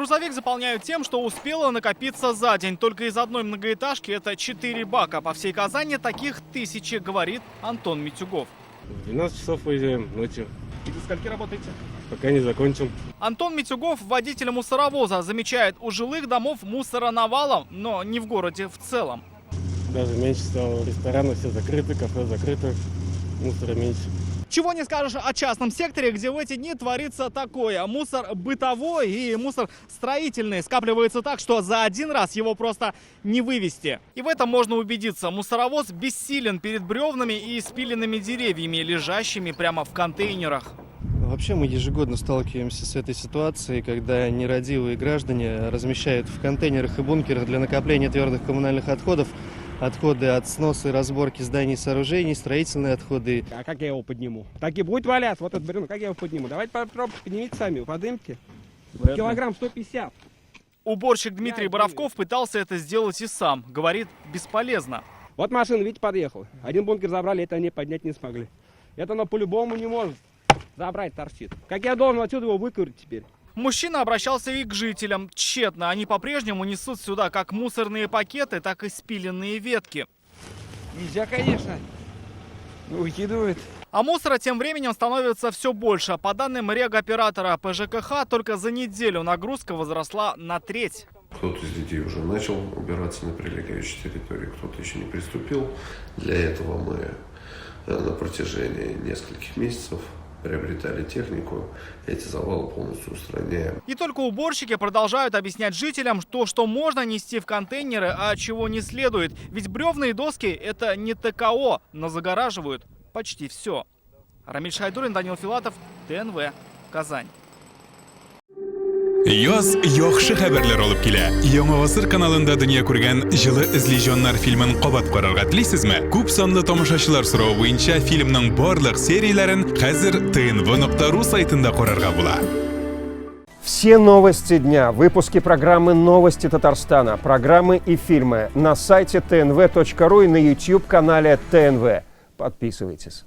грузовик заполняют тем, что успело накопиться за день. Только из одной многоэтажки это 4 бака. По всей Казани таких тысячи, говорит Антон Митюгов. В 12 часов выезжаем ночью. И до скольки работаете? Пока не закончим. Антон Митюгов, водитель мусоровоза, замечает, у жилых домов мусора навалом, но не в городе в целом. Даже меньше стало. Рестораны все закрыты, кафе закрыто. Мусора меньше. Чего не скажешь о частном секторе, где в эти дни творится такое. Мусор бытовой и мусор строительный скапливается так, что за один раз его просто не вывести. И в этом можно убедиться. Мусоровоз бессилен перед бревнами и спиленными деревьями, лежащими прямо в контейнерах. Вообще мы ежегодно сталкиваемся с этой ситуацией, когда нерадивые граждане размещают в контейнерах и бункерах для накопления твердых коммунальных отходов отходы от сноса и разборки зданий и сооружений, строительные отходы. А как я его подниму? Так и будет валяться, вот этот бревно, как я его подниму? Давайте попробуйте, поднимите сами, поднимите. Килограмм 150. Уборщик Дмитрий Боровков пытался это сделать и сам. Говорит, бесполезно. Вот машина, видите, подъехала. Один бункер забрали, это они поднять не смогли. Это оно по-любому не может забрать, торчит. Как я должен отсюда его выковырить теперь? Мужчина обращался и к жителям. Тщетно. Они по-прежнему несут сюда как мусорные пакеты, так и спиленные ветки. Нельзя, конечно. Выкидывают. А мусора тем временем становится все больше. По данным регоператора ПЖКХ, только за неделю нагрузка возросла на треть. Кто-то из людей уже начал убираться на прилегающей территории, кто-то еще не приступил. Для этого мы на протяжении нескольких месяцев приобретали технику, эти завалы полностью устраняем. И только уборщики продолжают объяснять жителям, что можно нести в контейнеры, а чего не следует. Ведь бревна и доски – это не ТКО, но загораживают почти все. Рамиль Шайдурин, Данил Филатов, ТНВ, Казань. Yoz yaxshi xabarlar olib kela. Yangi asr kanalında dünya ko'rgan Жылы izleyjonlar filmin qabat qarorga tilaysizmi? Ko'p sonli tomoshachilar so'rovi bo'yicha filmning barliq seriyalarini hozir tnv.ru saytida ko'rarga bo'ladi. Все новости дня, выпуски программы «Новости Татарстана», программы и фильмы на сайте tnv.ru и на YouTube-канале ТНВ. Подписывайтесь.